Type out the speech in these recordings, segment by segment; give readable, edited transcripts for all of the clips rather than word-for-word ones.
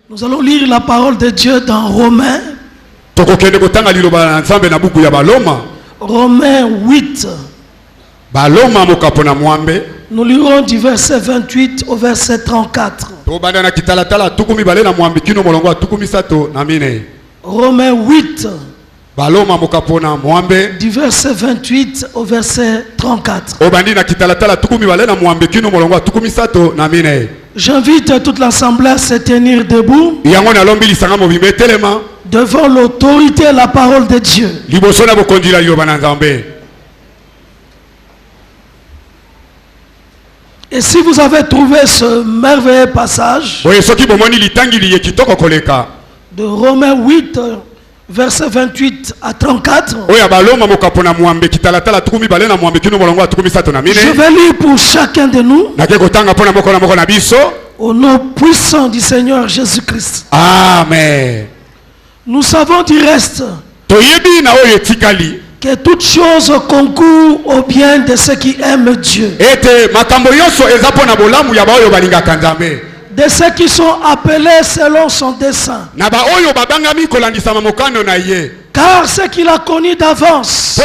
Nous allons lire la parole de Dieu dans Romains. Romains 8. Nous lirons du verset 28 au verset 34. Romains 8. Du verset 28 au verset 34. J'invite toute l'assemblée à se tenir debout devant l'autorité et la parole de Dieu. Et si vous avez trouvé ce merveilleux passage de Romains 8, verset 28 à 34, je vais lire pour chacun de nous au nom puissant du Seigneur Jésus-Christ. Amen. Nous savons du reste que toutes choses concourent au bien de ceux qui aiment Dieu, de ceux qui sont appelés selon son dessein. Car ceux qu'il a connus d'avance,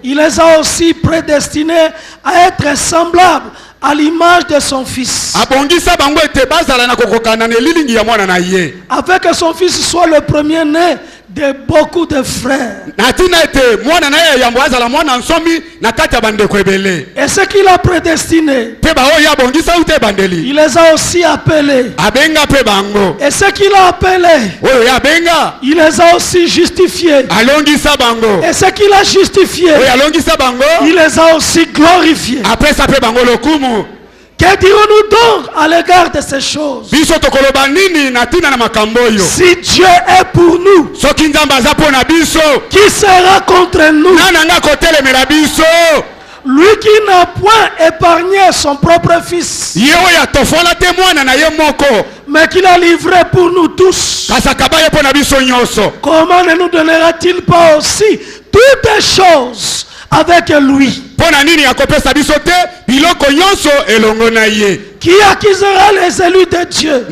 il les a aussi prédestinés à être semblables à l'image de son fils, afin que son fils soit le premier-né de beaucoup de frères. Et ce qu'il a prédestiné, il les a aussi appelés. Et ce qu'il a appelés, il les a aussi justifiés. Et ce qu'il a justifié, il les a aussi glorifiés. Que dirons-nous donc à l'égard de ces choses? Si Dieu est pour nous, qui sera contre nous? Lui qui n'a point épargné son propre fils, mais qui l'a livré pour nous tous, comment ne nous donnera-t-il pas aussi toutes les choses avec lui? Qui accusera les élus de Dieu?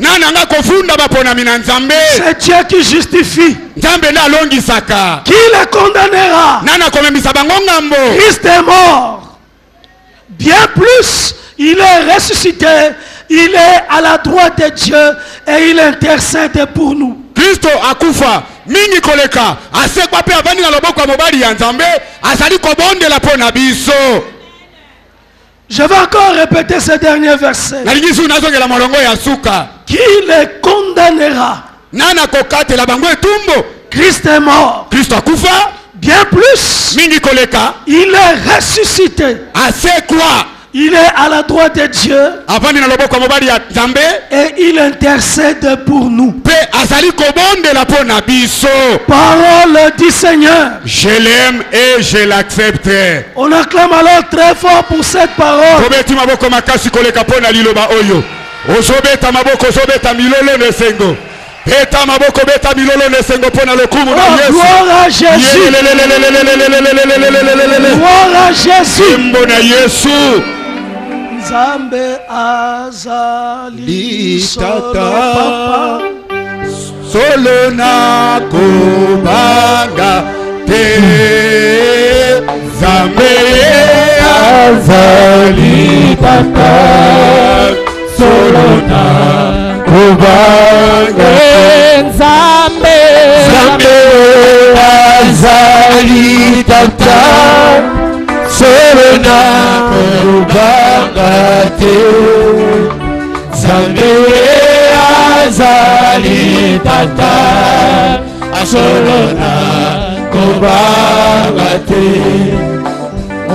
C'est Dieu qui justifie. Qui les condamnera? Christ est mort. Bien plus, il est ressuscité. Il est à la droite de Dieu et il intercède pour nous. Kristo akufa mingi koleka asekwa pe avani na loboko ya mobali ya Nzambe azali kobondela pona biso. Je vais encore répéter ce dernier verset. Qui les condamnera? Christ est mort. Kristo akufa. Bien plus, mingi koleka, il est ressuscité. Asekwa. Il est à la droite de Dieu et il intercède pour nous. Parole du Seigneur. Je l'aime et je l'accepte. On acclame alors très fort pour cette parole. Gloire à Jésus. Gloire à Jésus. Nzambe azali solo papa solo na kobanga te. Nzambe azali papa solo na kobanga te. Nzambe azali papa solo na kobanga te. Nzambe azali tata solo na kobanga te.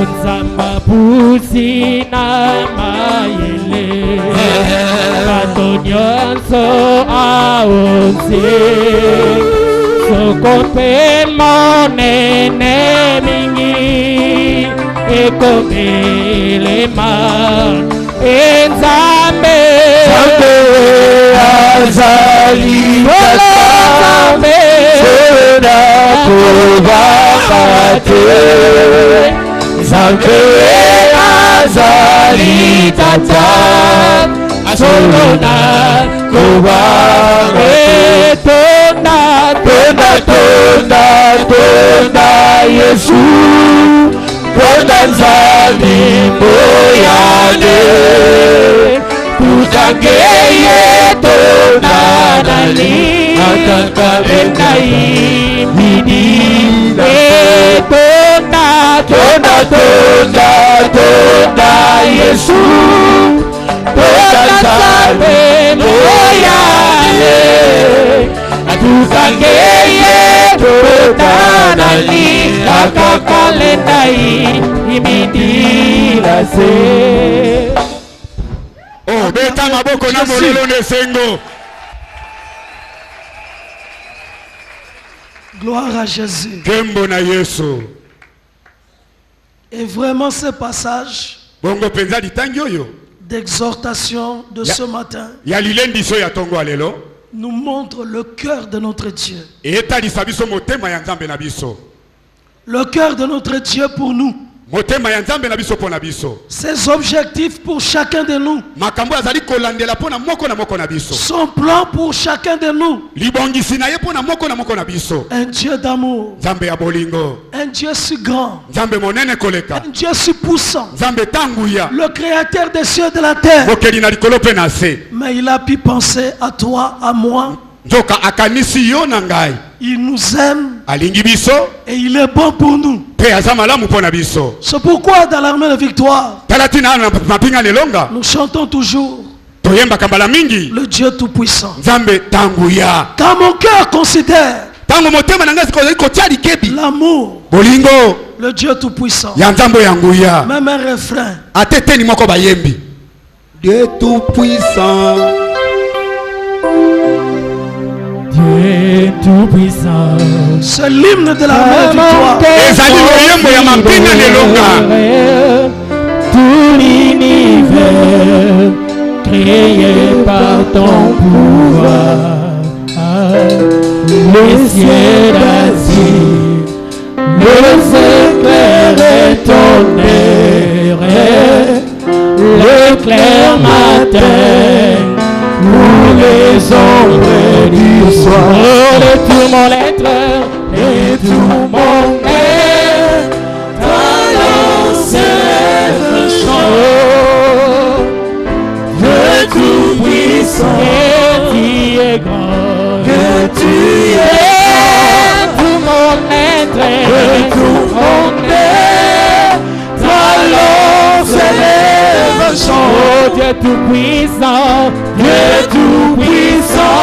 Nzamba pusi na mayele bato nyonso aonzi soko pe monene mingi ekomelema. Nzambe azali tata solo na kobanga te. Nzambe azali tata Solona Kobanga Tonda Tonda Tonda Tonda Yesu Tonda Nzambe Boyane Tutangeye Tonda Nali Akakarendai Midi Tonda Tonda Tonda Tonda Yesu Tonda Nzambe Boyane Tutangeye Tonda Nali Akakarendai Midi Lase. Oh, beta maboko na molelo nesengo. Gloire à Jésus. Kembo na Yesu. Et vraiment ce passage Bongo penza litangi oyo d'exhortation de ce matin ya lilendi so ya tongo alelo nous montre le cœur de notre Dieu. Eta lisabiso motema ya Nzambe na biso. Le cœur de notre Dieu pour nous. Motema ya Nzambe na biso pona biso. Ses objectifs pour chacun de nous. Makambo azali kolandela pona moko na biso. Son plan pour chacun de nous. Libongisi na ye pona moko na biso. Un Dieu d'amour. Nzambe ya bolingo. Un Dieu si grand. Nzambe monene koleka. Un Dieu si puissant. Nzambe tanguya. Le créateur des cieux et de la terre. Bokeli na likolo pe na se. Mais il a pu penser à toi, à moi. Nzoka akanisi yo na ngai. Il nous aime. Alingi biso. Et il est bon pour nous. C'est pourquoi dans l'armée de victoire, nous chantons toujours le Dieu Tout-Puissant. Quand mon cœur considère l'amour, le Dieu Tout-Puissant, même un refrain, Dieu Tout-Puissant, Dieu Tout-Puissant, c'est l'hymne de l'armée de victoire. Tout l'univers créé par ton pouvoir, les cieux d'Asie, le éclair et ton air, l'éclair matin, pour les ombres du soir, et tout mon être, et tout mon être, t'annonce que Tout-Puissant, que tu es grand, que tu es tout mon être, que tout mon être, t'annonce le chant, oh Dieu Tout-Puissant, Dieu Tout-Puissant,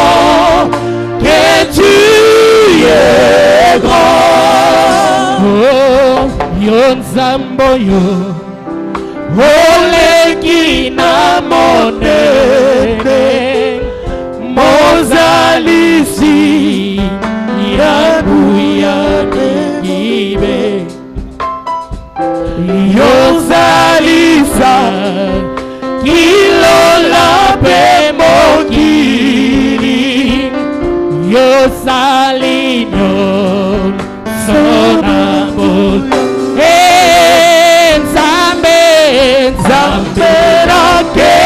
que tu es grand. Oh, yon zamboyo, ole kina monene, mozalisi, yabuya ibe, yozalisa, kilola pe mokili, yosalino, sonamol. Nzambe, Nzambe nake,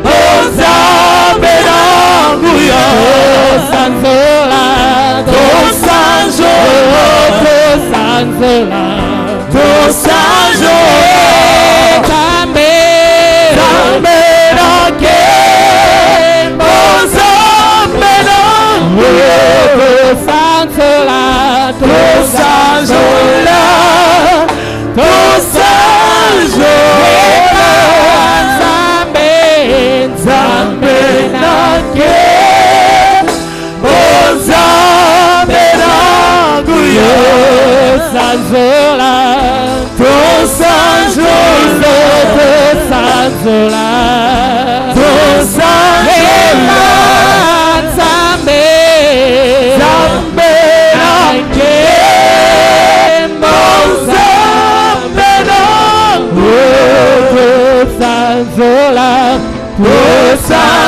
Nzambe nanguya, Sanzola, Sanzola, Sanzola, Sanzola, Nzambe, Nzambe nake, Nzambe nanguya, Sanzola, Sanzola.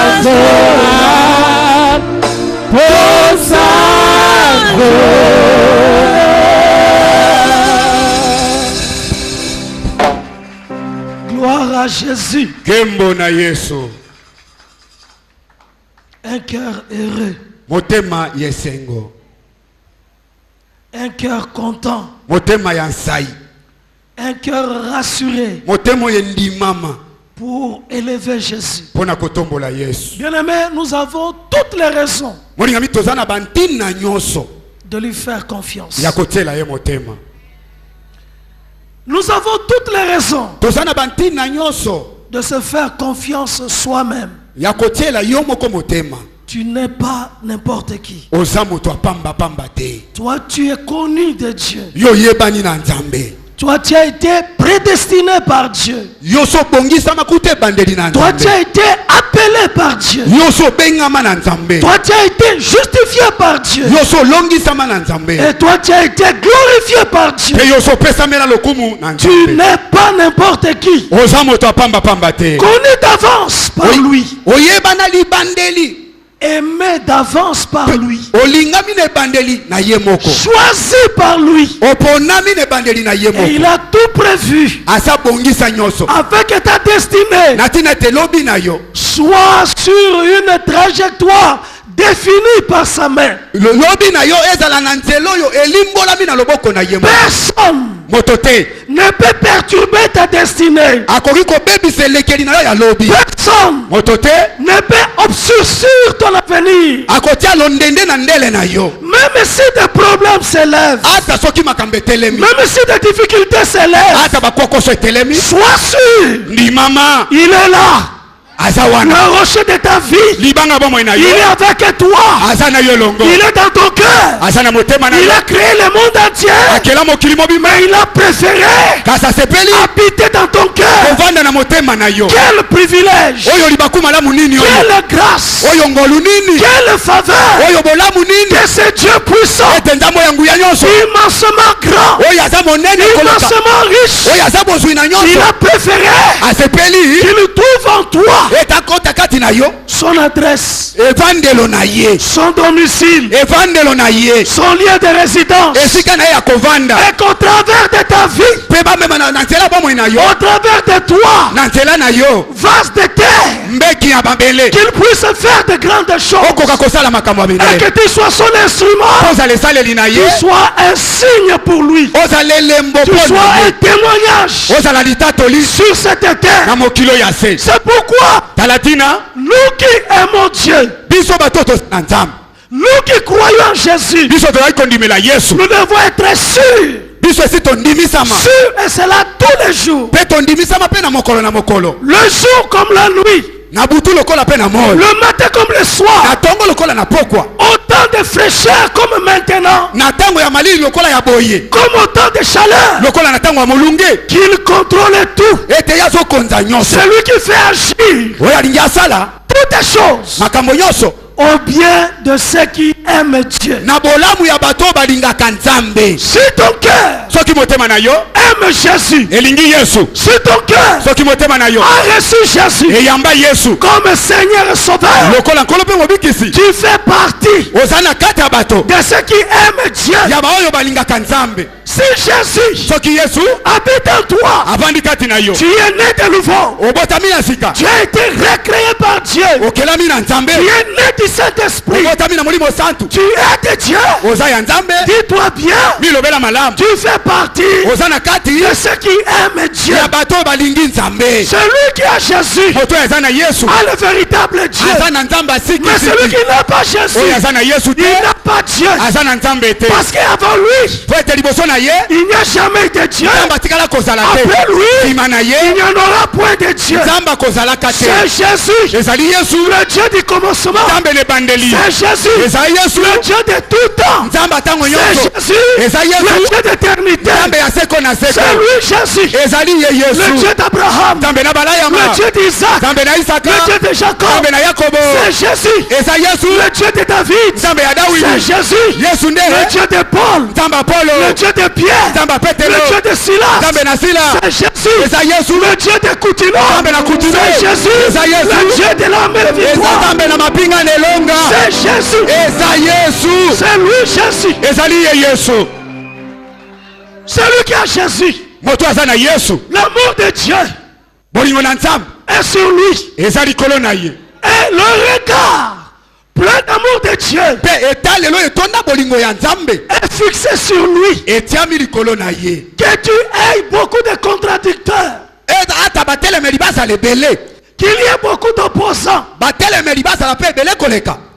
Sanzola, Gloire à Jésus. Kembo na Yesu. Un cœur heureux. Motema yesengo. Un cœur content. Motema yansai. Un cœur rassuré. Motema yendimama. Pour élever Jésus. Pona kotombola Yesu. Bien-aimés, nous avons toutes les raisons de lui faire confiance. Nous avons toutes les raisons de se faire confiance soi-même. Tu n'es pas n'importe qui. Toi, tu es connu de Dieu. Toi, tu as été prédestiné par Dieu. Toi, tu as été appelé par Dieu. Toi, tu as été justifié par Dieu. Et toi, tu as été glorifié par Dieu. Tu n'es pas n'importe qui. Connu d'avance par lui. Aimé d'avance par lui. Choisi par lui. Et il a tout prévu. Avec ta destinée. Sois sur une trajectoire définie par sa main. Personne ne peut perturber ta destinée. Personne ne peut obscurcir ton avenir. Même si des problèmes s'élèvent, même si des difficultés s'élèvent, sois sûr, il est là. Le rocher de ta vie, il est avec toi. Il est dans ton cœur. Il a créé le monde entier. Mais il a préféré habiter dans ton cœur. Quel privilège, quelle grâce, quelle faveur que ce Dieu puissant, immensement grand, immensement riche, il a préféré qu'il trouve en toi son adresse, son domicile, son lieu de résidence, et qu'au travers de ta vie, au travers de toi, vase de terre, qu'il puisse faire de grandes choses, et que tu sois son instrument, tu sois un signe pour lui, tu sois un témoignage sur cette terre. C'est pourquoi nous qui aimons Dieu, nous qui croyons en Jésus, nous devons être sûrs. Sûr, et c'est là tous les jours. Le jour comme la nuit. Le matin comme le soir. Autant de fraîcheur comme maintenant. Comme autant de chaleur. Qu'il contrôle tout. C'est lui qui fait agir toutes les choses au bien de ceux qui aiment Dieu. Si ton cœur aime Jésus, si ton cœur a reçu Jésus comme Seigneur et Sauveur, tu fais partie de ceux qui aiment Dieu. Si Jésus habite en toi, tu es né de nouveau. Tu as été recréé par Dieu. Tu es né du Saint-Esprit. Tu es de Dieu. Dis-toi bien, tu fais partie de ceux qui aiment Dieu. Celui qui a Jésus a le véritable Dieu. Mais celui qui n'a pas Jésus, il n'a pas Dieu. Parce qu'avant lui, il n'y a jamais de Dieu. Après lui, il n'y en aura point de Dieu. C'est Jésus, le Dieu du commencement. C'est Jésus, le Dieu de tout temps. C'est Jésus, le Dieu d'éternité. C'est lui Jésus, le Dieu d'Abraham, le Dieu d'Isaac, le Dieu de Jacob. C'est Jésus, le Dieu de David. C'est Jésus, le Dieu de Paul, le Dieu de Pierre, le Dieu de Silas. C'est Jésus, le Dieu de Coutinho. C'est Jésus, le Dieu de la mer victoire. C'est Jésus, c'est lui Jésus. Celui qui a Jésus, l'amour de Dieu est sur lui. Et le regard est fixé sur lui. Que tu aies beaucoup de contradicteurs. Qu'il y ait beaucoup d'opposants.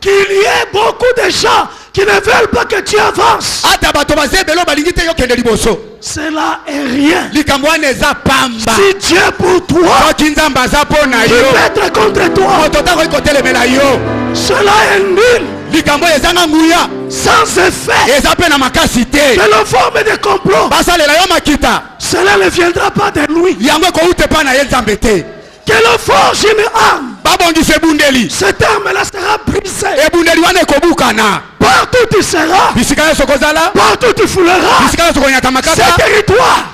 Qu'il y ait beaucoup de gens qui ne veulent pas que tu avances. Cela est rien. Si Dieu est pour toi, il peut être contre toi. Cela est nul. Sans effet. De la forme de complot. Cela ne viendra pas de lui. Que l'on forge une arme. Cette arme-là sera brisée. Partout tu seras. Partout tu fouleras. Ce territoire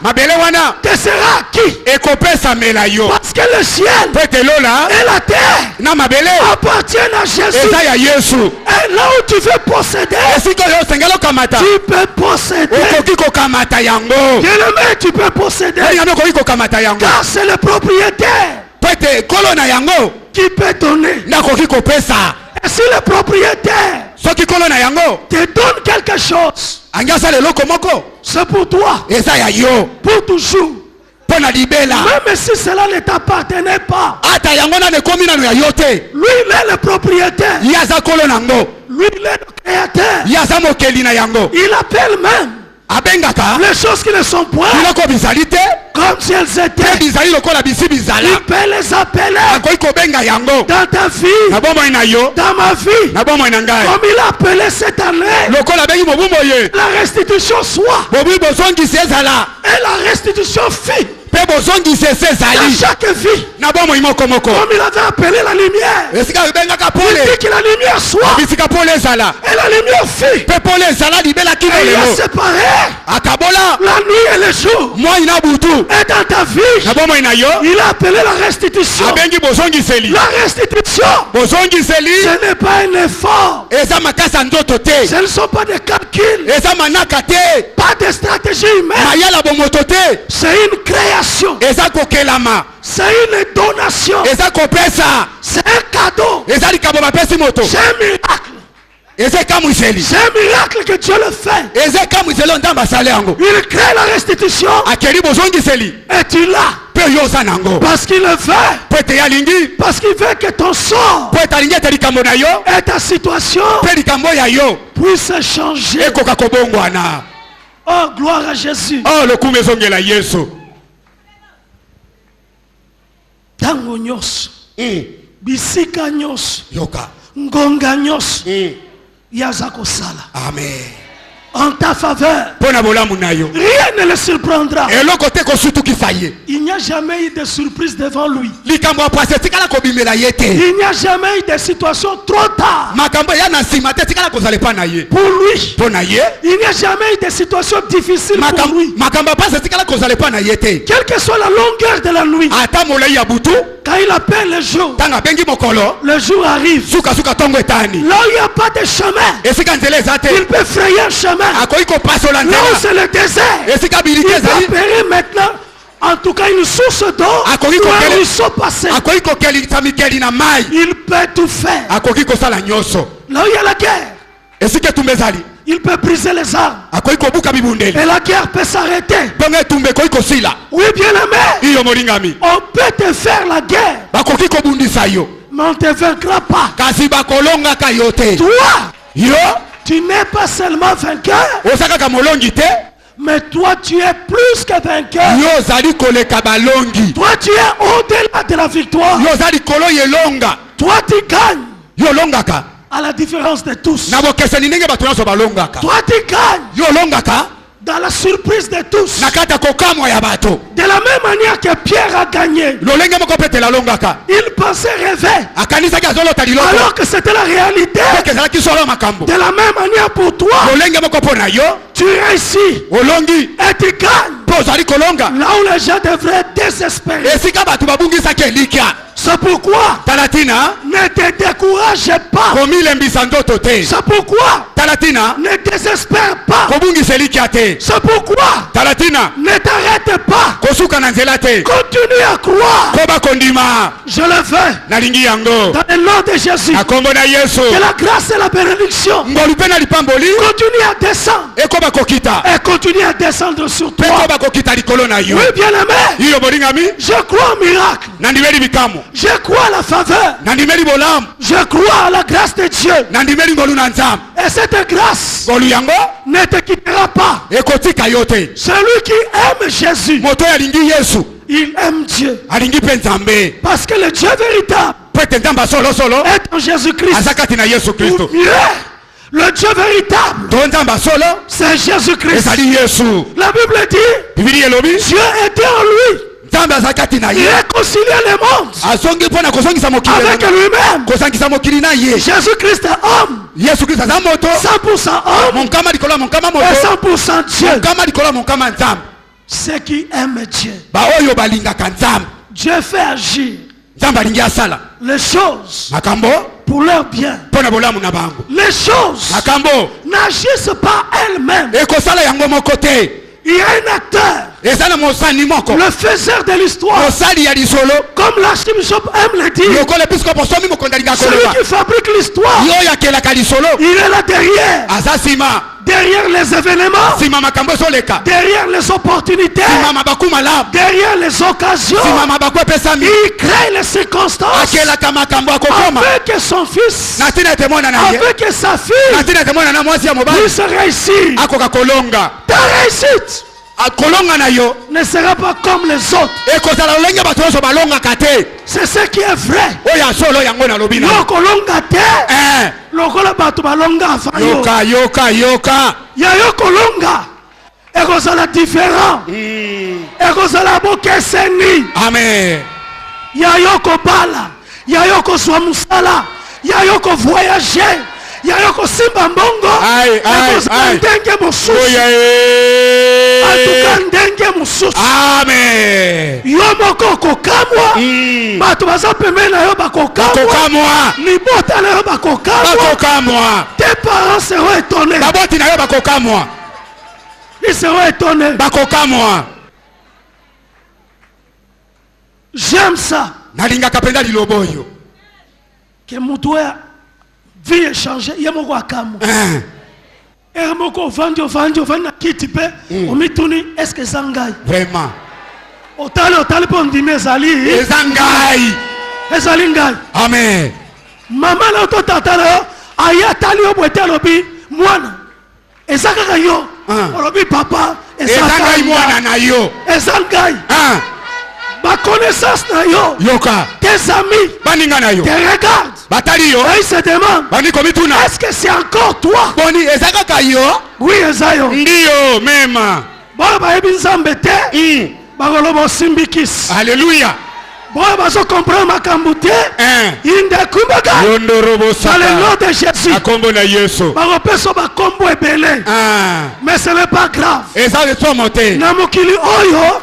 te sera acquis. Parce que le ciel et la terre appartiennent à Jésus. Et là où tu veux posséder, tu peux posséder. Bien-aimé, tu peux posséder. Car c'est le propriétaire qui peut donner. Et si le propriétaire te donne quelque chose, c'est pour toi, pour toujours. Même si cela ne t'appartenait pas, lui il est le propriétaire, lui il est le créateur. Il appelle même les choses qui ne sont point comme si elles étaient. Il peut les appeler dans ta vie, dans ma vie, comme il a appelé cette année la restitution soit et la restitution fit dans chaque vie. Comme il avait appelé la lumière, il dit que la lumière soit et la lumière fit. Et il a séparé la nuit et le jour. Et dans ta vie, il a appelé la restitution. La restitution, ce n'est pas un effort, ce ne sont pas des calculs, pas de stratégie humaine. C'est une création. C'est une donation. C'est un cadeau. C'est un miracle. C'est un miracle que Dieu le fait. Il crée la restitution. Et tu l'as. Parce qu'il le veut. Parce qu'il veut que ton sort et ta situation puissent changer. Oh, gloire à Jésus. Tango nyos, bisika nyos, ngonga nyos, yazako sala. Amen. En ta faveur, rien ne le surprendra. Il n'y a jamais eu de surprise devant lui. Il n'y a jamais eu de situation trop tard. Pour lui, il n'y a jamais eu de situation difficile pour lui. Quelle que soit la longueur de la nuit, quand il appelle le jour arrive. Là où il n'y a pas de chemin, il peut frayer un chemin. Là où c'est le désert, il peut opérer maintenant en tout cas une source d'eau ou un ruisseau passé. Il peut tout faire. Là où il y a la guerre, il peut briser les armes. Et la guerre peut s'arrêter. Oui, bien-aimé, on peut te faire la guerre, mais on ne te vaincra pas. Toi, tu n'es pas seulement vainqueur, mais toi tu es plus que vainqueur. Toi tu es au-delà de la victoire. Toi tu gagnes. À la différence de tous. Toi tu gagnes. Dans la surprise de tous. De la même manière que Pierre a gagné. Il pensait rêver, alors que c'était la réalité. De la même manière pour toi, tu réussis et tu gagnes. Là où les gens devraient désespérer. C'est pourquoi ne te décourage pas. C'est pourquoi Talatina. Ne désespère pas. C'est pourquoi Talatina. ne t'arrête pas. Continue à croire. Je le fais. Dans le nom de Jésus. Que la grâce et la bénédiction continue à descendre. Et continue à descendre sur toi. Oui, bien aimé. Je crois au miracle. Je crois à la faveur. Je crois à la grâce de Dieu. Et cette grâce ne te quittera pas. Celui qui aime Jésus, il aime Dieu. Parce que le Dieu véritable est en Jésus-Christ. Ou mieux, le Dieu véritable, c'est Jésus-Christ. La Bible dit, Dieu était en lui. Il réconciliait le monde avec lui-même. Jésus-Christ est homme, 100% homme et 100% Dieu. Ceux qui aiment Dieu, Dieu fait agir les choses pour leur bien. Les choses n'agissent pas elles-mêmes. Il y a un acteur, le faiseur de l'histoire, comme l'archbishop aime le dire, celui qui fabrique l'histoire, il est là derrière. Derrière les événements, derrière les opportunités, derrière les occasions, il crée les circonstances avec son fils, avec sa fille, puisse réussir. Ta réussite ne sera pas comme les autres. C'est ce qui est vrai. Différent. Amen. Yayoko bala, yayoko swamusala, yayoko voyager, yayoko simba mbongo, ndenge mususu. Atuka ndenge mususu. Amen. Yomoko kokamwa, batu baza pembeni yo bakokamwa, libota na yo bakokamwa. Tes parents seront étonnés. Baboti na yo bakokamwa. Ils seront étonnés. Bakokamwa. J'aime ça. Nalinga kapenda liloboyo. Que mutu vie échanger, yemoko akamu. Ermoko vandi na kiti pe, omituni est-ce que zangai? Vraiment. Otale po ndime ezali. Ezali ngai. Amen. Mama na to tata na aya tali obwete lobi mwana. Ezaka yo. Olobi papa, ezaka mwana na yo. Ezangai. Ma connaissance na yo. Yoka. Tes amis. Baninga na yo. Te regarde. Batali yo. Ils se demandent. Est-ce que c'est encore toi? Boni ezaka kayo? Oui, ezayo. Ndiyo mema. Baba ebi nzambe te. Bagolobo simbikis. Alléluia. Boy baso comprendre makambo te. Inde kumbaga. Yondorobo saka. Dans le nom de Jésus. Akombo na Yesu. Bagopeso bakombo ebele. Mais ce n'est pas grave. Ezali to monter. Na mokili oyo.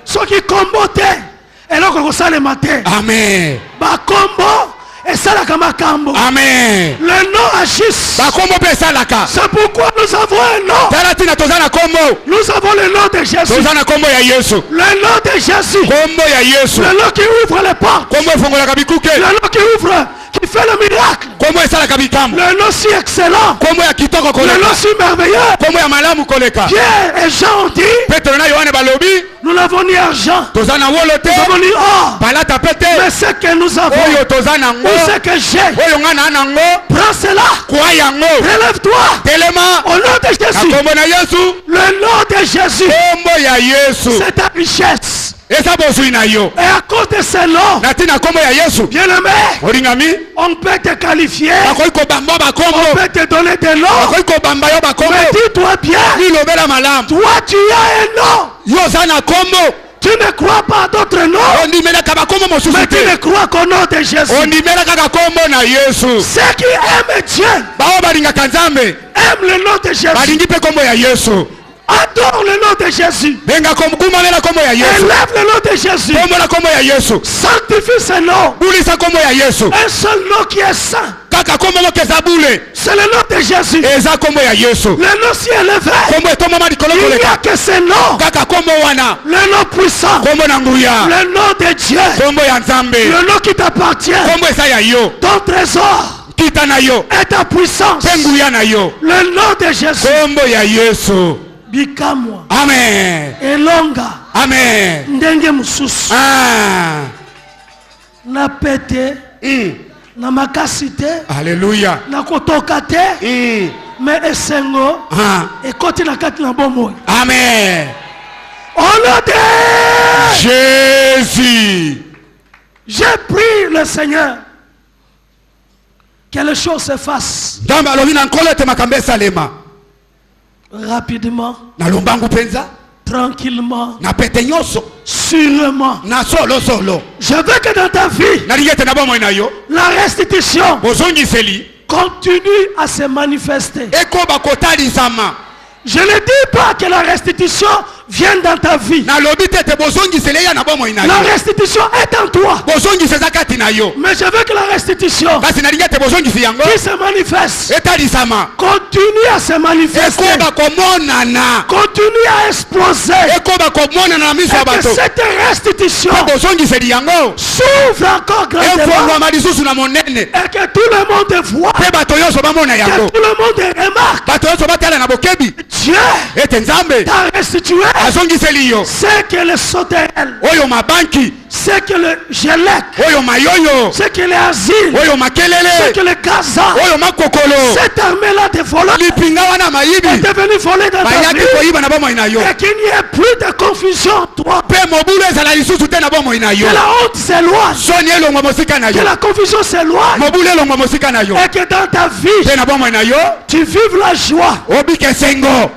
Soki kombo te. Eloko kosalema te. Amen. Bakombo esalaka makambo. Amen. Le nom agisse. Bakombo pe esalaka. C'est pourquoi nous avons un nom. Talatina tozana kombo. Nous avons le nom de Jésus. Tozana kombo ya Yesu. Le nom de Jésus. Kombo ya Yesu. Le nom qui ouvre les portes. Kombo fongolaka bikuke. Le nom qui ouvre, qui fait le miracle. Kombo esalaka bikambo. Le nom si excellent. Kombo ya kitoko koleka. Le nom si merveilleux. Kombo ya malamu koleka. Pierre et Jean ont dit. Petro na Yohane balobi. Nous n'avons ni argent. Tozana wolote. Nous n'avons ni or. Balata pete. Mais ce que nous avons. Oyo tozana ngo. Ou ce que j'ai. Oyo ngana nango. Prends cela. Kwa yango. Relève-toi. Telema. Au nom de Jésus. Kombo na Yesu. Le nom de Jésus. Kombo ya Yesu. C'est ta richesse. Esa bozui na yo. Et à cause de ce nom. Natina kombo ya Yesu. Bien aimé. Oringami. On peut te qualifier. Bakoy ko bamba ba kombo. On peut te donner des noms. Bakoy ko bamba yo ba kombo. Mais dis-toi bien. Ni lobela malam. Toi tu as un nom. Yo zana kombo. Tu ne crois pas à d'autres noms. On dit mais tu ne crois qu'au nom de Jésus. On dit mais ceux qui aiment Dieu aiment le nom de Jésus. Adore le nom de Jésus. Élève le nom de Jésus. Sanctifie ce nom. Un seul nom qui est saint. C'est le nom de Jésus. Le nom si élevé. Il n'y a que ce nom. Le nom puissant. Le nom de Dieu. Le nom qui t'appartient. Ton trésor. Et ta puissance. Le nom de Jésus. Bikamwa. Amen. Elonga. Amen. Ndenge mususu. Na pete. Na makasite. Alléluia. Na kotokate. Mais esengo. Ekoti na kati na bomo. Amen. Au nom de Jésus. J'ai prié le Seigneur que les choses se fassent rapidement, tranquillement, sûrement. Je veux que dans ta vie, la restitution continue à se manifester. Je ne dis pas que la restitution vient dans ta vie. La restitution est en toi. Mais je veux que la restitution qui se manifeste continue à se manifester. Continue à exploser. Et que cette restitution s'ouvre encore grandement. Et que tout le monde voit. Que tout le monde remarque. Dieu t'a restitué. C'est que le sauterelle, c'est que le gelec, c'est que les asiles, c'est que le Gaza, cette armée-là de voleurs est devenue volée dans ta vie, et qu'il n'y ait plus de confusion en toi, que la honte s'éloigne, que la confusion s'éloigne, et que dans ta vie tu vives la joie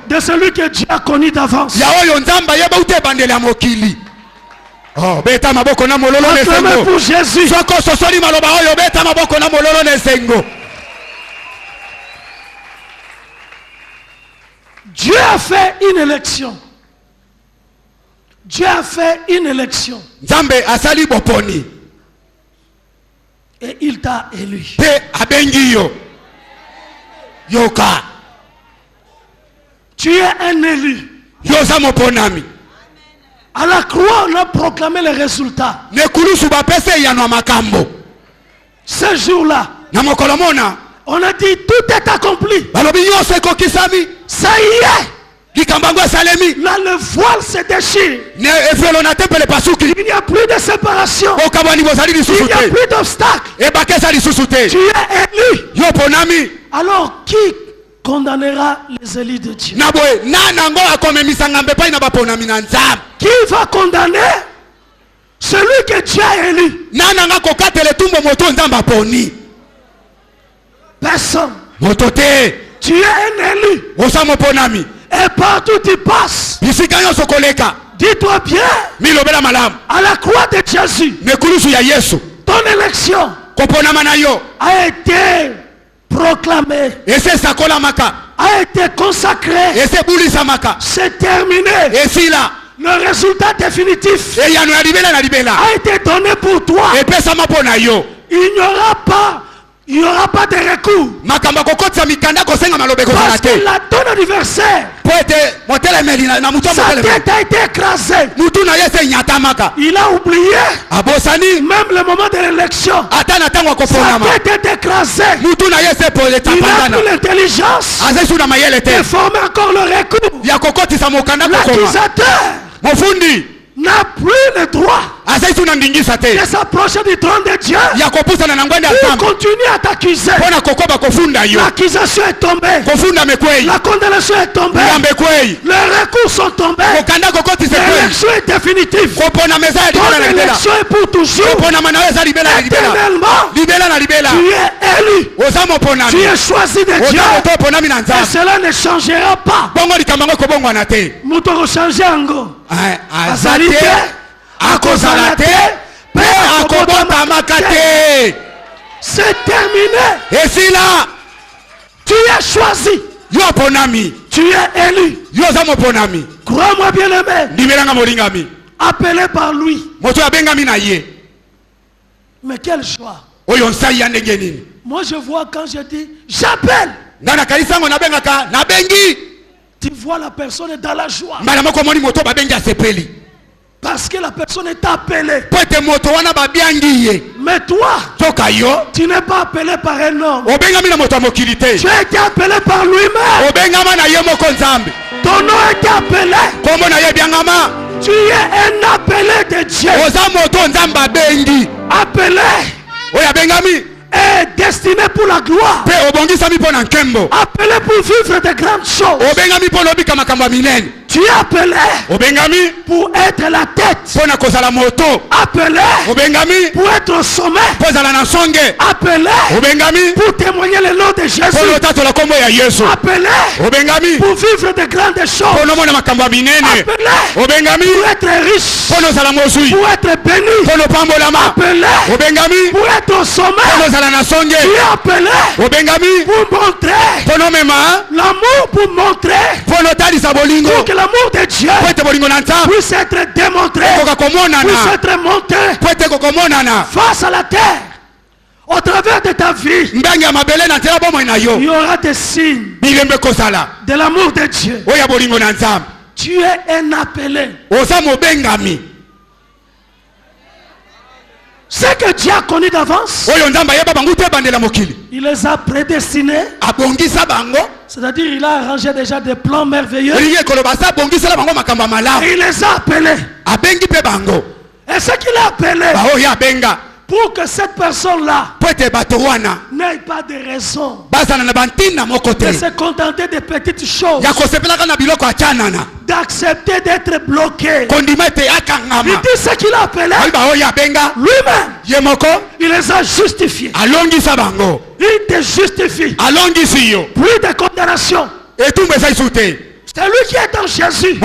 de celui que Dieu a connu d'avance. Oh, beta maboko na mololo nesengo. Pour Jésus. Soko sosoli maloba oyo beta maboko na mololo nesengo. Dieu a fait une élection. Dieu a fait une élection. Nzambe asali boponi. Et il t'a élu. Pe abengi yo. Yoka. Tu es un élu. Yosa moponami. À la croix, on a proclamé les résultats. Ce jour-là, on a dit tout est accompli. Ça y est. Là, le voile se déchire. Il n'y a plus de séparation. Il n'y a plus d'obstacle. Tu es élu. Alors qui condamnera les élus de Dieu? Qui va condamner celui que Dieu a élu? Personne. Tu es un élu. Et partout tu passes, dis-toi bien, à la croix de Jésus, ton élection a été proclamée, a été consacrée, c'est terminé. Le résultat définitif a été donné pour toi. Il n'y aura pas de recours. Parce que ton anniversaire, sa tête a été écrasée. Il a oublié même le moment de l'élection. Sa tête est écrasée. Il n'a plus l'intelligence de former encore le recours. L'accusateur n'a plus le droit de s'approcher du trône de Dieu. Il continue à t'accuser. L'accusation est tombée. La condamnation est tombée. Les recours sont tombés. L'élection est définitive. Ton élection est pour toujours. Éternellement, tu es élu. Tu es choisi de Dieu. Et cela ne changera pas. Moutoro changer ango. Azalite, akozalate, c'est terminé. Et si là, tu es choisi. Tu Tu es élu. Crois-moi bien aimé. Appelé par lui. Mais quel choix. Moi je vois quand je dis j'appelle. Tu vois la personne dans la joie. Parce que la personne est appelée. Mais toi, tu n'es pas appelé par un homme. Tu as été appelé par lui-même. Ton nom a été appelé. Tu es un appelé de Dieu. Appelé. Est destiné pour la gloire. Appelé pour vivre de grandes choses. Tu es appelé pour être la tête. Appelé pour être au sommet. Appelé pour témoigner le nom de Jésus. Appelé pour vivre de grandes choses. Appelé pour être riche. Pour être béni. Appelé pour être au sommet. Tu es appelé pour montrer l'amour, pour montrer pour que l'amour de Dieu puisse être démontré, puisse être monté face à la terre. Au travers de ta vie, il y aura des signes de l'amour de Dieu. Tu es un appelé. Ce que Dieu a connu d'avance, il les a prédestinés. C'est-à-dire il a arrangé déjà des plans merveilleux. Et il les a appelés. Et ce qu'il a appelé, pour que cette personne-là n'ait pas de raison de se contenter des petites choses, d'accepter d'être bloqué. Il dit ce qu'il a appelé lui-même. Il les a justifiés. Il te justifie. Plus de condamnation. C'est lui qui est en Jésus.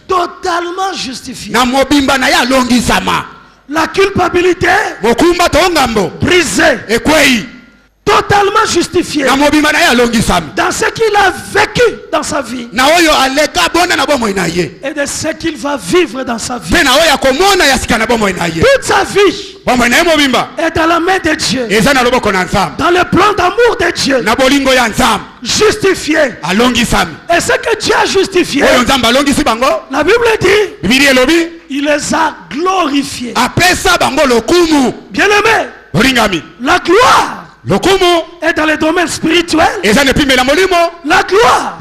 Totalement justifié. La culpabilité brisée. Totalement justifié dans ce qu'il a vécu dans sa vie et de ce qu'il va vivre dans sa vie. Toute sa vie est dans la main de Dieu, dans le plan d'amour de Dieu, justifié. Et ce que Dieu a justifié, la Bible dit, il les a glorifiés. Bien aimé, la gloire est dans le domaine spirituel. La gloire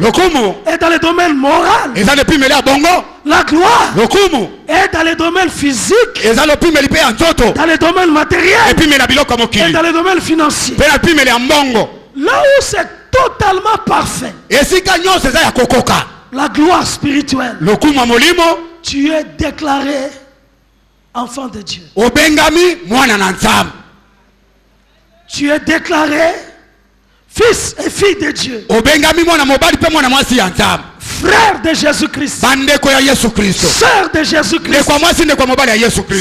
est dans le domaine moral. La gloire est dans le domaine physique, dans le domaine matériel et dans le domaine financier. Là où c'est totalement parfait, la gloire spirituelle, tu es déclaré enfant de Dieu. Tu es déclaré fils et fille de Dieu. Frère de Jésus-Christ. Sœur de Jésus-Christ.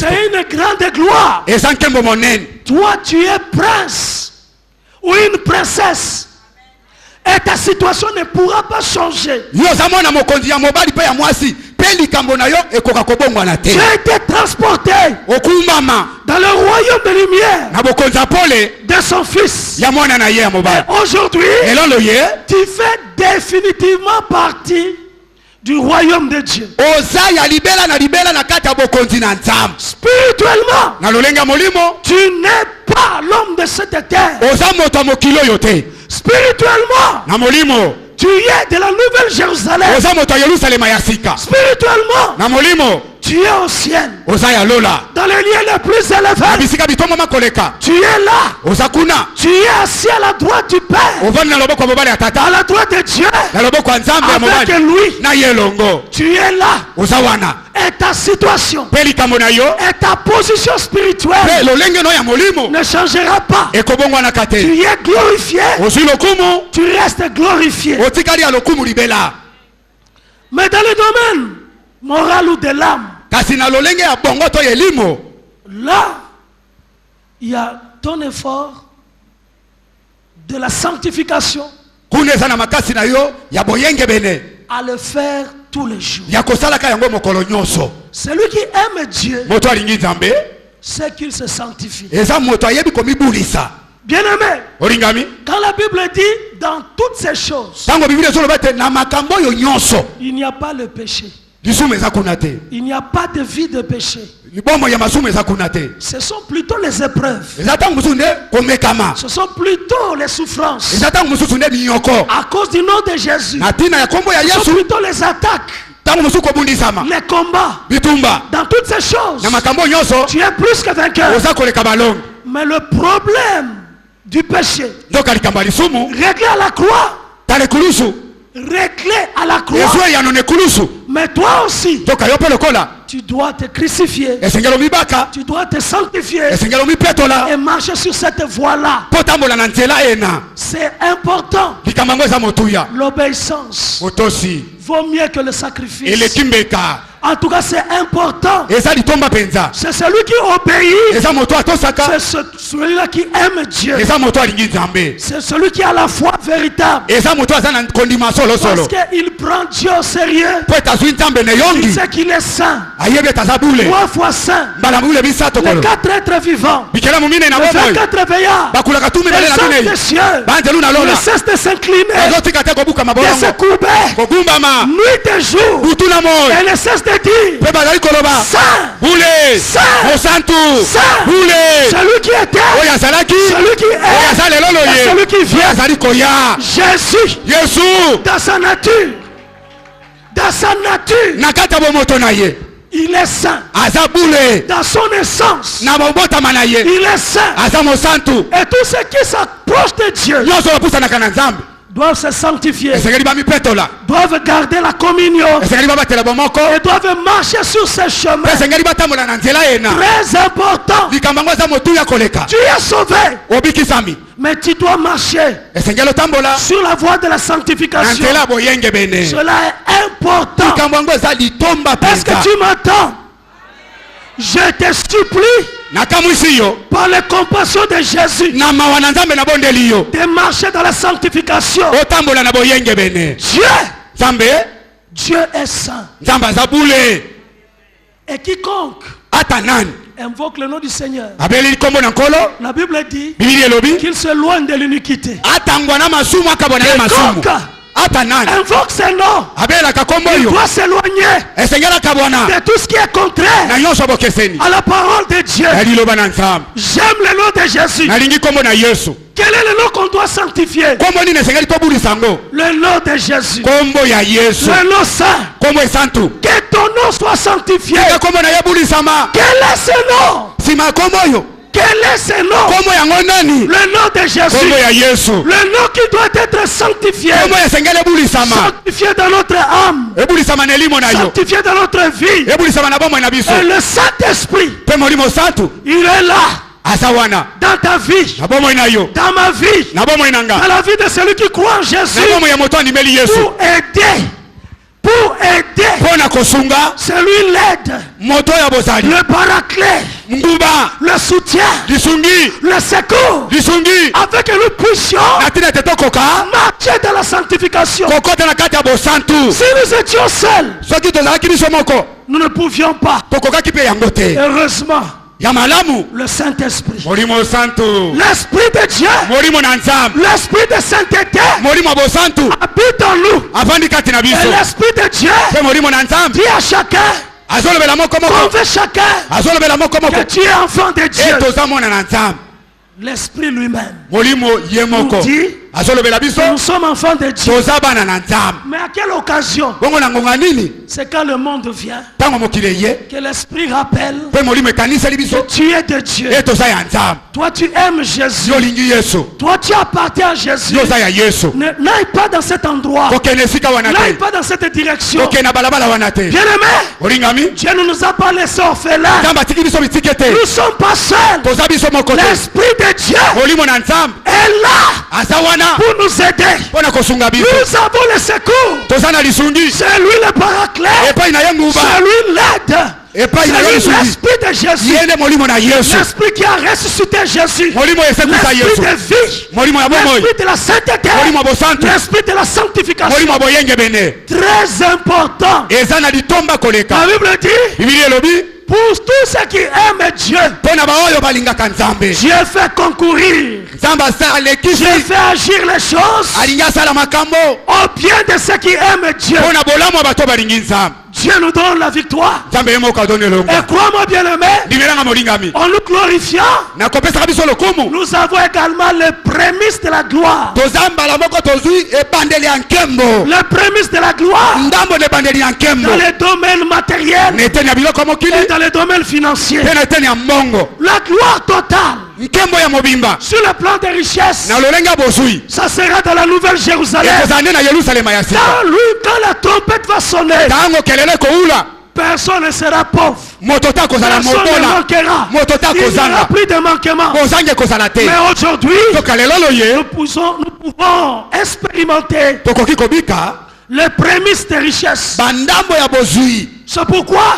C'est une grande gloire. Toi, tu es prince ou une princesse. Et ta situation ne pourra pas changer. Tu as été transporté dans le royaume de lumière de son fils. Et aujourd'hui, tu fais définitivement partie du royaume de Dieu. Spirituellement, tu n'es pas l'homme de cette terre. Spirituellement, tu es de la Nouvelle Jérusalem. Spirituellement, tu es au ciel. Dans les lieux les plus élevés. Tu es là. Tu es assis à la droite du Père. À la droite de Dieu. Avec lui. Tu es là. Et ta situation et ta position spirituelle ne changera pas. Tu es glorifié. Tu restes glorifié. Mais dans le domaine moral ou de l'âme, là, il y a ton effort de la sanctification à le faire tous les jours. Celui qui aime Dieu, c'est qu'il se sanctifie. Bien-aimé, quand la Bible dit dans toutes ces choses, il n'y a pas le péché. Il n'y a pas de vie de péché. Ce sont plutôt les épreuves. Ce sont plutôt les souffrances. À cause du nom de Jésus. Ce sont plutôt les attaques. Les combats. Dans toutes ces choses, tu es plus que vainqueur. Mais le problème du péché, réglé à la croix, réglé à la croix, mais toi aussi, tu dois te crucifier, tu dois te sanctifier et marcher sur cette voie-là. C'est important. L'obéissance vaut mieux que le sacrifice. En tout cas, c'est important. C'est celui qui obéit. C'est celui-là qui aime Dieu. C'est celui qui a la foi véritable. Parce qu'il prend Dieu au sérieux. Il sait qu'il est saint. 3 fois saint. Les 4 êtres vivants. Les 24 veillards. Les saints des cieux. Ne cessent de s'incliner. De se courber. Nuit et jour. Et ne cessent de dire Saint, Saint, celui qui était, celui qui est, et celui qui vient. Jésus, dans sa nature, il est saint. Dans son essence, il est saint. Et tous ceux qui s'approchent de Dieu doivent se sanctifier, doivent garder la communion et doivent marcher sur ce chemin. Très important. Tu es sauvé, mais tu dois marcher sur la voie de la sanctification. Cela est important. Est-ce que tu m'entends? Je te supplie, par la compassion de Jésus, de marcher dans la sanctification. Dieu est saint. Et quiconque invoque le nom du Seigneur, la Bible dit qu'il s'éloigne de l'iniquité. Quiconque invoque ses noms, il doit s'éloigner de tout ce qui est contraire à la parole de Dieu. J'aime le nom de Jésus. Quel est le nom qu'on doit sanctifier? Le nom de Jésus. Le nom saint. Que ton nom soit sanctifié. Quel est ce nom? Quel est ce nom? Le nom de Jésus. Le nom qui doit être sanctifié. Sanctifié dans notre âme. Sanctifié dans notre vie. Et le Saint-Esprit, il est là. Dans ta vie, dans ma vie, dans la vie de celui qui croit en Jésus, pour aider, c'est lui l'aide, le paraclet, le soutien, le secours, afin que nous puissions marcher dans la sanctification. Si nous étions seuls, nous ne pouvions pas. Heureusement, le Saint-Esprit, l'Esprit de Dieu, l'Esprit de sainteté habite en nous. Et l'Esprit de Dieu dit à chacun, convainc chacun que tu es enfant de Dieu. L'Esprit lui-même nous dit que nous sommes enfants de Dieu. Mais à quelle occasion? C'est quand le monde vient que l'Esprit rappelle que tu es de Dieu. Toi tu aimes Jésus. Toi tu appartiens à Jésus. N'aille pas dans cet endroit. N'aille pas dans cette direction. Bien-aimé, Dieu ne nous a pas laissés orphelins. Nous ne sommes pas seuls. L'Esprit de Dieu est là pour nous aider. Nous avons le secours. C'est lui le paraclet. C'est lui l'aide. l'esprit de Jésus. L'esprit qui a ressuscité Jésus. L'esprit de vie. L'esprit de la sainteté. L'esprit de la sanctification. Très important. La Bible dit, pour tous ceux qui aiment Dieu, Dieu fait concourir. Dieu fait agir les choses au bien de ceux qui aiment Dieu. Dieu nous donne la victoire. Et crois-moi bien aimé, en nous glorifiant, nous avons également les prémices de la gloire. Les prémices de la gloire dans les domaines matériels et dans les domaines financiers. La gloire totale sur le plan des richesses, ça sera dans la Nouvelle Jérusalem. Quand la trompette va sonner, personne ne sera pauvre. Personne ne manquera. Il n'y aura plus de manquement. Mais aujourd'hui, nous pouvons expérimenter les prémices des richesses. C'est pourquoi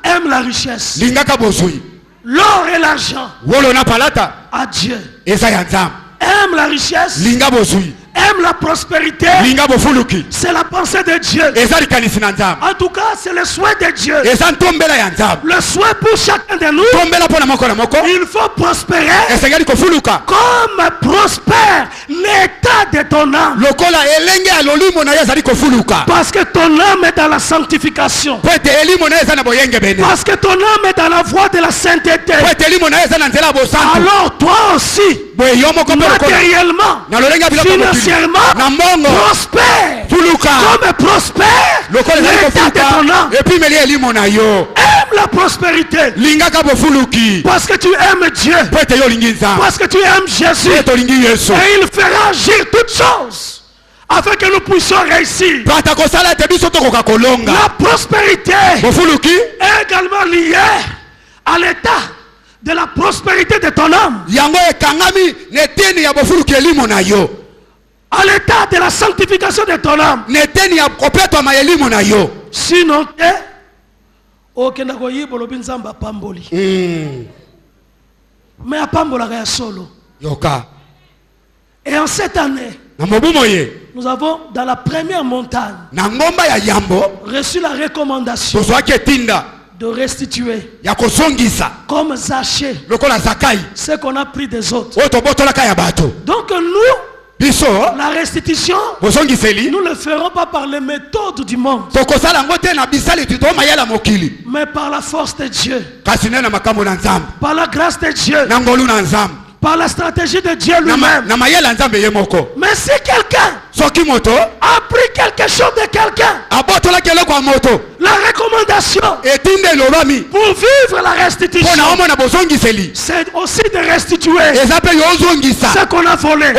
aime la richesse. L'or et l'argent à Dieu. Aime la richesse. Aime la prospérité. C'est la pensée de Dieu. En tout cas, c'est le souhait de Dieu. Le souhait pour chacun de nous. Il faut prospérer comme prospère l'état de ton âme. Parce que ton âme est dans la sanctification. Parce que ton âme est dans la voie de la sainteté. Alors toi aussi, matériellement, financièrement, prospère. Comme prospère l'état de ton âme. Aime la prospérité. Parce que tu aimes Dieu. Parce que tu aimes Jésus. Et il fera agir toutes choses afin que nous puissions réussir. La prospérité est également liée à l'état de la prospérité de ton âme. À l'état de la sanctification de ton âme. Sinon, mais à pambola solo. Et en cette année, nous avons dans la première montagne reçu la recommandation de restituer comme Zaché ce qu'on a pris des autres. Donc nous, la restitution, nous ne le ferons pas par les méthodes du monde, mais par la force de Dieu, par la grâce de Dieu, par la stratégie de Dieu lui-même. Mais si quelqu'un a pris quelque chose de quelqu'un, la recommandation pour vivre la restitution, c'est aussi de restituer ce qu'on a volé.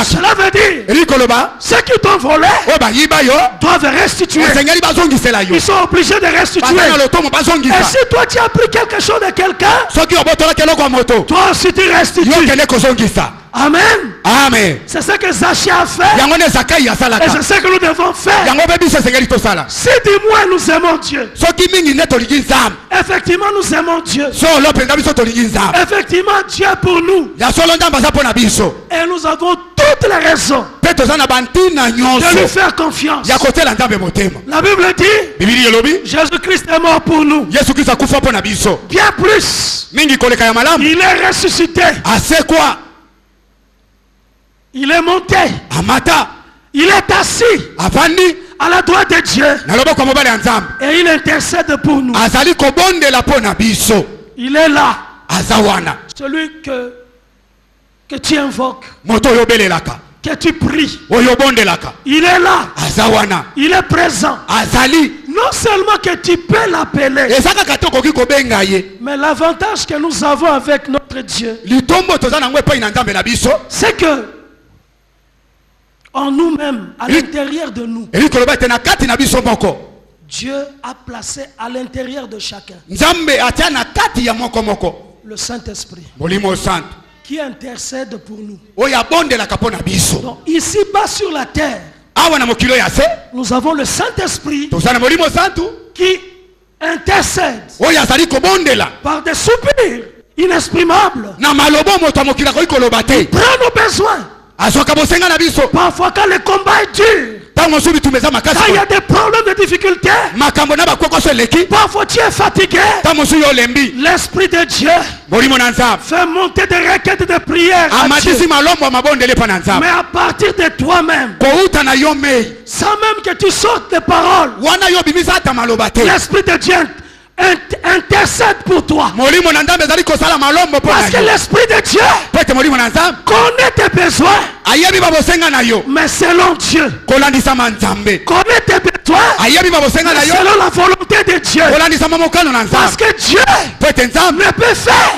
Cela veut dire ceux qui t'ont volé doivent restituer. Ils sont obligés de restituer. Et si toi tu as pris quelque chose de quelqu'un, toi aussi tu restitues. Amen. Amen. C'est ce que Zaché a fait. Et c'est ce que nous devons faire. Si du moins nous aimons Dieu, effectivement nous aimons Dieu. Effectivement Dieu est pour nous. Et nous avons toutes les raisons de lui faire confiance. La Bible dit Jésus-Christ est mort pour nous. Bien plus, il est ressuscité. Il est monté. Il est assis à la droite de Dieu. Et il intercède pour nous. Il est là. Celui que tu invoques, que tu pries. Il est là. Il est présent. Non seulement que tu peux l'appeler, mais l'avantage que nous avons avec notre Dieu, c'est que en nous-mêmes, à l'intérieur de nous, Dieu a placé à l'intérieur de chacun le Saint-Esprit qui intercède pour nous. Donc ici-bas sur la terre, nous avons le Saint-Esprit qui intercède oyo azali kobondela par des soupirs inexprimables. na malobo moto mokili akoki koloba te. Prends nos besoins. Azwaka bosenga na biso. Parfois quand le combat est dur, tango mosusu tumeza makasi, quand il y a des problèmes de difficulté, makambo na bakweko so eleki, parfois tu es fatigué, tango mosusu yo lembi, l'esprit de Dieu molimo na nzambe fait monter des requêtes de prière à Dieu. amatisi malombo ya mabondele pa na nzambe. Mais à partir de toi-même, kouta na yo mei, sans même que tu sortes des paroles, wana yo bimisa ata maloba te, l'esprit de Dieu intercède pour toi. molimo na nzambe ezali kosala malombo po Parce que na yo. l'esprit de Dieu Po ete molimo na nzambe connaît tes besoins, ayebi babosenga na yo mais selon Dieu. kolandisama nzambe. Connaît tes besoins, Ayebi babosenga na mais yo selon la volonté de Dieu. kolandisama mokano na Parce nzambe. que Dieu Po ete nzambe ne peut faire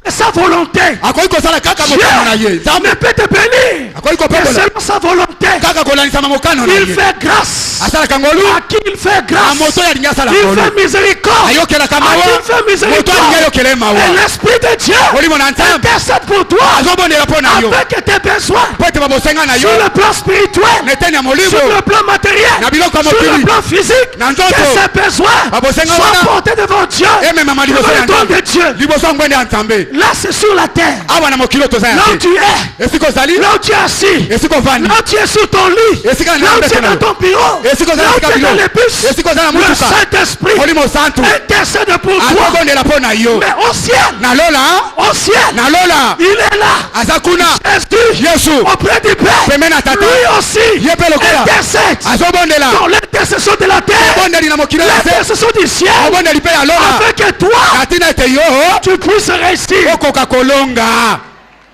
que sa volonté. akoki kosala kaka Dieu mokano na ye. ne Nzambe peut te bénir akoki que kopembola selon sa volonté. kaka kolandisama mokano na Il ye. fait grâce asalaka ngolu à qui il fait na grâce. moto oyo alingi asala Il ngolu, fait miséricorde ayokelaka à mawa qui il fait moto alingi miséricorde. ayokela ye Et mawa. l'esprit de Dieu molimo na nzambe intercède pour toi azobondela mpo na yo avec tes besoins po ete babosenga na yo sur le plan spirituel, na eteni ya sur molimo le plan matériel, na biloko ya sur le mokili plan physique. na Que nzoto ces besoins babosenga soient wana portés devant Dieu, ememama liboso devant ya le trône de nzambe Dieu. liboso ya ngwende ya nzambe. Là c'est sur la terre, awa na mokili oyo toza là où ya tu te es, esika ozali là où tu es assis, esika ovandi là où tu es sur ton lit, esika là où tu es dans ton bureau, esika là ozali où esika tu es dans bilo les bus. esika ozali na Le motuka Saint-Esprit molimo santu intercède pour toi. azobondela mpo na yo. Mais au ciel, nalola au ciel, nalola il est là. aza kuna Jésus, yesu auprès du Père, pembeni na tata lui aussi ye mpe lokola intercède azobondela dans l'intercession de la terre, obondeli na mokili ya se l'intercession du ciel, obondeli mpe ya lola afin que toi, na ntina ete yo tu puisses réussir. okoka kolonga.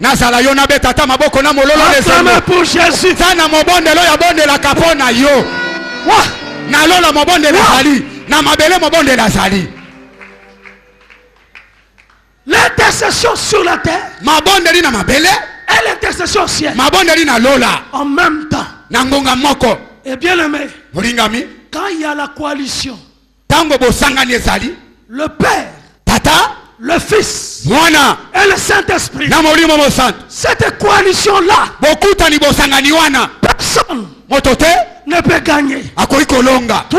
nazala yo nabeta ata maboko na mololo Acclamez lesembo pour Jésus. ta na mobondelo oyo abondelaka mpo na yo. Ouah. nalola mobondelo azali na mabele mobondelo azali. L'intercession sur la terre mabondeli na mabele et l'intercession au ciel mabondeli na lola en même temps. na ngonga moko. Et bien aimé, molingami quand il y a la coalition, ntango bosangani ezali le Père, tata le Fils mwana et le Saint-Esprit, na molimo mosantu cette coalition-là, bokutani bosangani wana personne moto te ne peut gagner. akoki kolonga. Toi,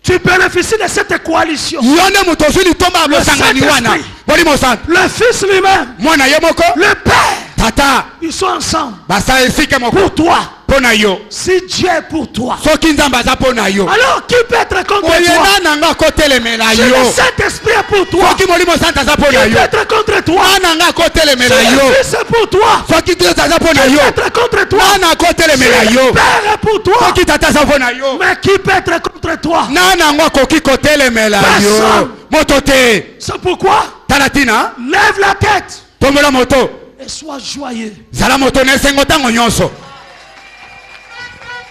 tu bénéficies de cette coalition. yo nde moto ozwi litomba ya bosangani wana molimo mosantu. Le Fils lui-même, mwana ye moko le Père, tata ils sont ensemble basala esika moko pour toi. mpo na yo. Si Dieu est pour toi, soki nzambe aza mpo na yo alors qui peut être contre toi? oyena nanga akotelemela Si le yo. Saint-Esprit est pour toi, soki molimo santu aza mpo qui na peut yo être contre toi? nanga Si akotelemela yo. le Fils est pour toi, soki kristo aza mpo na qui yo peut être contre toi? nana Si akotelemela le yo. Père est pour toi, soki tata aza mpo na yo mais qui peut être contre toi? nana yango akoki kotelemela yo. Personne. moto te. C'est pourquoi, tala tina lève la tête tombola moto et sois joyeux. zala moto na esengo ntango nyonso.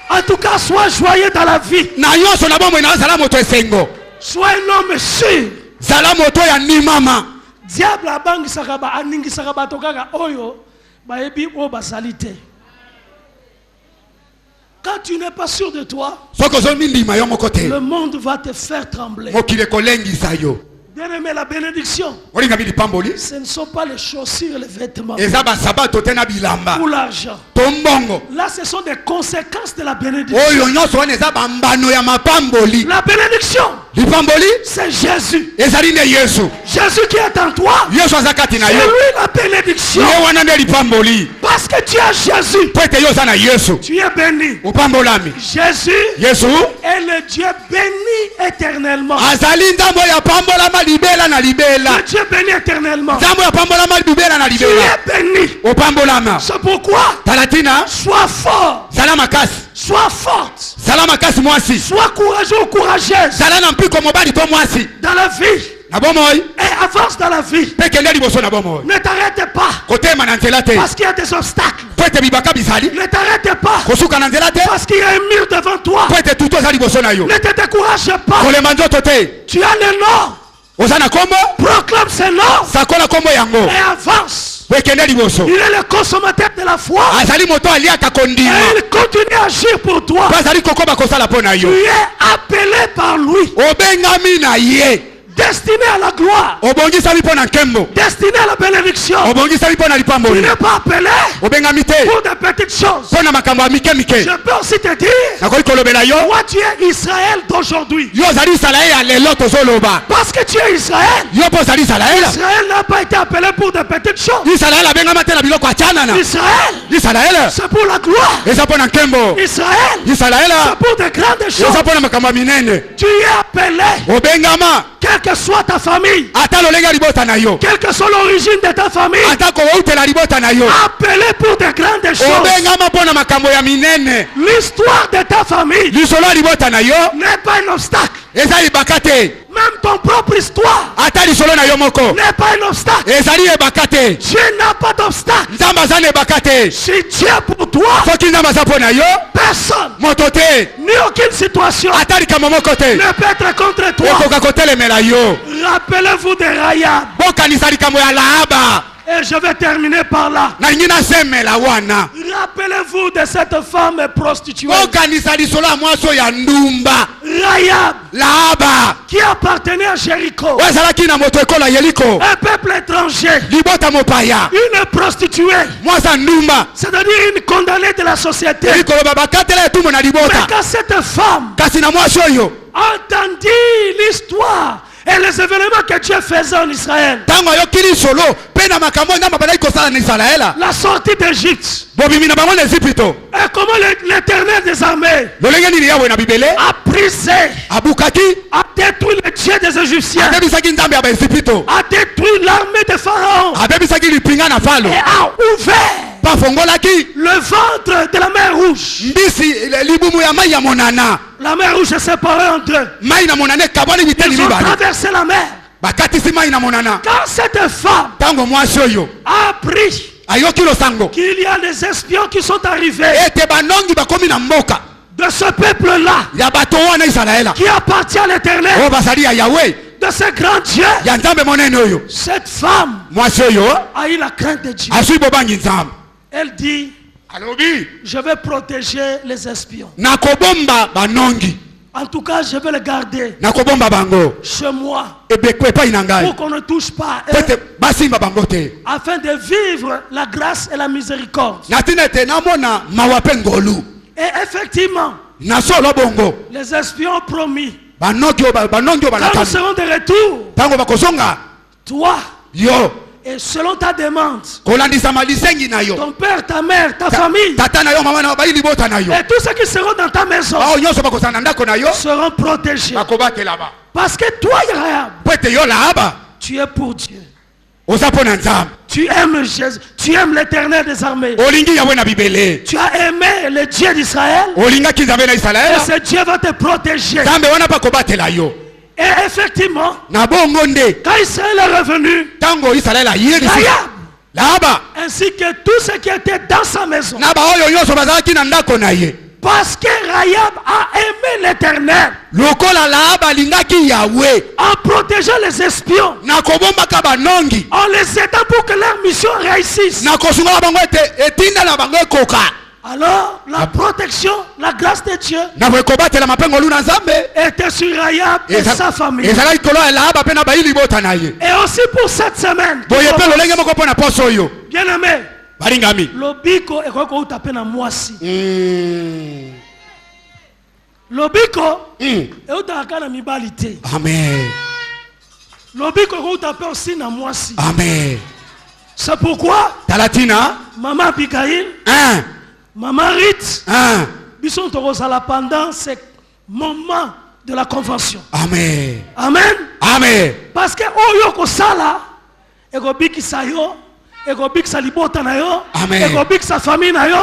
En tout cas, sois joyeux dans la vie. na nyonso na bomoi na zala moto esengo. Sois un homme sûr. zala moto ya ndimama. Diable abangisaka ba aningisaka bato kaka oyo bayebi o basali te. Quand tu n'es pas sûr de toi, soki ozomi ndima yo moko te le monde va te faire trembler. mokili ekolengisa yo. Bien aimé, la bénédiction, olingami lipamboli ce ne sont pas les chaussures, les vêtements eza basabato te na bilamba ou l'argent. to mbongo. Là, ce sont des conséquences de la bénédiction. oyo nyonso wana eza bambano ya mapamboli. La bénédiction, lipamboli c'est Jésus. ezali nde yesu. Jésus qui est en toi, yesu aza kati na c'est yo. lui la bénédiction. ye wana nde lipamboli. Parce que tu as Jésus, po ete yo oza na yesu tu es béni. opambolami. Jésus yesu est le Dieu béni éternellement. azali nzambe oyo apambolama libela na libela. Le Dieu béni éternellement. nzambe oyo apambolama libela na Tu libela. es béni. opambolama. C'est pourquoi, tala tina sois fort, zala makasi. sois forte, zala makasi mwasi. sois courageux ou courageuse zala na mpiko mobali to mwasi. dans la vie na bomoi et avance dans la vie. mpe kende liboso na bomoi. Ne t'arrête pas kotema na nzela te parce qu'il y a des obstacles. po ete bibaka bizali. Ne t'arrête pas kosuka na nzela te parce qu'il y a un mur devant toi. po ete tutu eza liboso na yo. Ne te décourage pas. kolema nzoto te. Tu as le nom. oza na kombo Proclame ce nom sakola kombo yango et avance. po ekende liboso. Il est le consommateur de la foi. azali moto aliaka kondima Et il continue à agir pour toi. po azali kokoba kosala mpo na Tu yo. es appelé par lui. obengami na ye. Destiné à la gloire. Destiné à la bénédiction. Tu n'es pas appelé pour des petites choses. Je peux aussi te dire, toi tu es Israël d'aujourd'hui. Parce que tu es Israël. Israël n'a pas été appelé pour des petites choses. Israël, c'est pour la gloire. Israël, c'est pour de grandes choses. Tu es appelé. Quelle que soit ta famille, quelle que soit l'origine de ta famille, appelé pour de grandes choses. L'histoire de ta famille n'est pas un obstacle. Même ton propre histoire n'est pas un obstacle. Dieu n'a pas d'obstacle. Si Dieu est pour toi, personne ni aucune situation ne peut être contre toi. Rappelez-vous de Rahab. Et je vais terminer par là. Rappelez-vous de cette femme prostituée. Rahab, qui appartenait à Jéricho. Un peuple étranger. Une prostituée. C'est-à-dire une condamnée de la société. Mais quand cette femme entendit l'histoire et les événements que Dieu faisait en Israël, la sortie d'Égypte, et comment l'Éternel des armées a brisé, a détruit le Dieu des Égyptiens, a détruit l'armée de Pharaon, et a ouvert le ventre de la mer Rouge. La mer Rouge est séparée en deux. Ils ont traversé la mer. Quand cette femme a appris qu'il y a des espions qui sont arrivés de ce peuple-là qui appartient à l'Éternel, de ce grand Dieu, cette femme a eu la crainte de Dieu. Elle dit, je vais protéger les espions. En tout cas, je vais les garder chez moi pour qu'on ne touche pas à eux, afin de vivre la grâce et la miséricorde. Et effectivement, les espions ont promis, quand nous serons de retour, toi, et selon ta demande, ton père, ta mère, ta famille, et tous ceux qui seront dans ta maison seront protégés. Parce que toi, Rahab, tu es pour Dieu. Tu aimes Jésus, tu aimes l'Éternel des armées. Tu as aimé le Dieu d'Israël. Et ce Dieu va te protéger. Et effectivement, quand Israël est revenu, Rahab, ainsi que tous ceux qui étaient dans sa maison, parce que Rahab a aimé l'Éternel, en protégeant les espions, en les aidant pour que leur mission réussisse. Alors, la protection, la grâce de Dieu était sur Rahab et sa famille. Et aussi pour cette semaine. Bien aimé, Lobiko est quoi qu'on tape na moisi. Lobiko est au Dakar mibalite. Amen. Lobiko est au tape aussi na moisi. Amen. C'est pourquoi Talatina, Maman Abigail, Maman Rit, Bisson Torosala pendant ces moments de la convention. Amen. Amen. Amen. Parce que Oyoko Sala, Egobiki Sayo, Egobik Salibota na yo, Egobik sa famille na yo,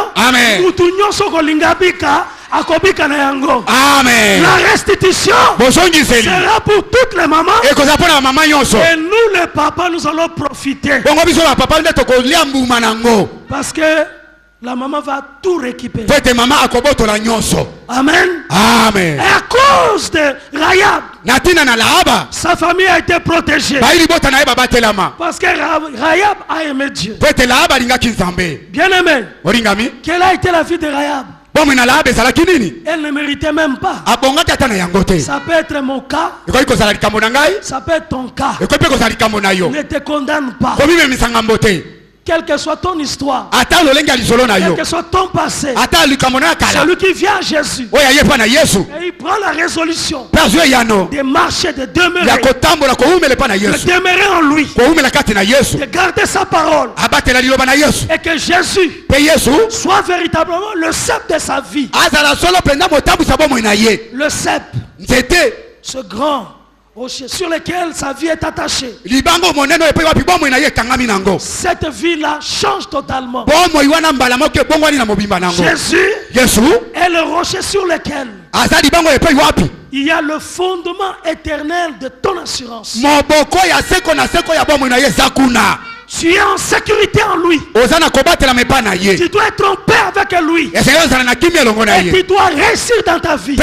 Mutu nyonso kolingabika, akobika na yango. Amen. La restitution sera pour toutes les mamans. Et nous les papas, nous allons profiter. Parce que la maman va tout récupérer. Amen. Amen. Et à cause de Rahab, sa famille a été protégée. Parce que Rahab a aimé Dieu. Bien aimé, quelle a été la vie de Rahab? Elle ne méritait même pas. Ça peut être mon cas. Ça peut être ton cas. Ne te condamne pas. Quelle que soit ton histoire, quel que soit ton passé, celui qui vient à Jésus, et il prend la résolution de marcher, de demeurer, de demeurer en lui, de garder sa parole, et que Jésus soit véritablement le cep de sa vie. Le cep, ce grand rocher sur lequel sa vie est attachée. Cette vie-là change totalement. Jésus est le rocher sur lequel il y a le fondement éternel de ton assurance. Tu es en sécurité en lui. Tu dois être en paix avec lui. Et tu dois réussir dans ta vie.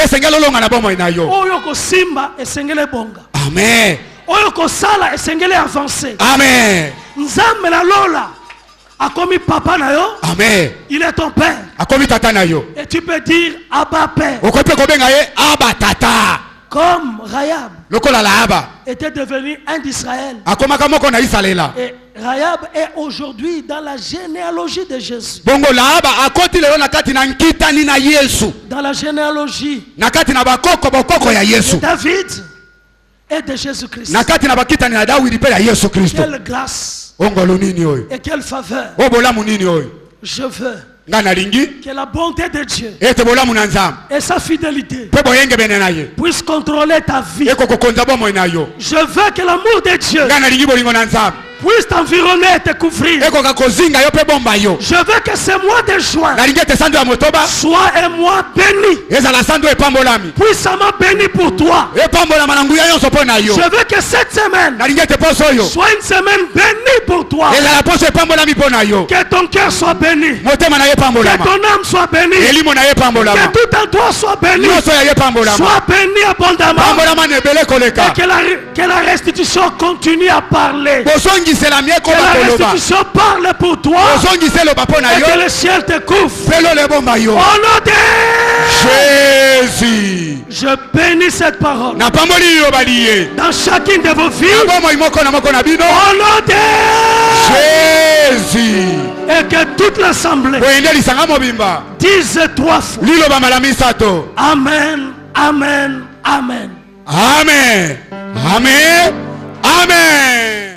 Oyoko simba esengele bonga. Amen. Oyoko sala esengele avancer. Amen. Nzambe na lola akomi papa na yo. Amen. Il est ton père. Akomi tata na yo. Et tu peux dire Abba Père. Okope kobenga ye Abba tata. Comme Rahab Lahaba était devenu un d'Israël. Et Rahab est aujourd'hui dans la généalogie de Jésus. Dans la généalogie de David et de Jésus-Christ. Quelle grâce et quelle faveur. Je veux que la bonté de Dieu et sa fidélité puissent contrôler ta vie. Je veux que l'amour de Dieu puisse t'environner et te couvrir. Je veux que ce mois de juin soit un mois béni, puissamment béni pour toi. Je veux que cette semaine soit une semaine bénie pour toi. Que ton cœur soit béni, que ton âme soit bénie, que tout en toi soit béni. Sois béni abondamment, et que la restitution continue à parler. Que la restitution parle pour toi, et que le ciel te couvre. Au nom de Jésus, je bénis cette parole dans chacune de vos vies. Au nom de Jésus, et que toute l'assemblée dise 3 fois Amen, Amen, Amen. Amen, Amen, Amen.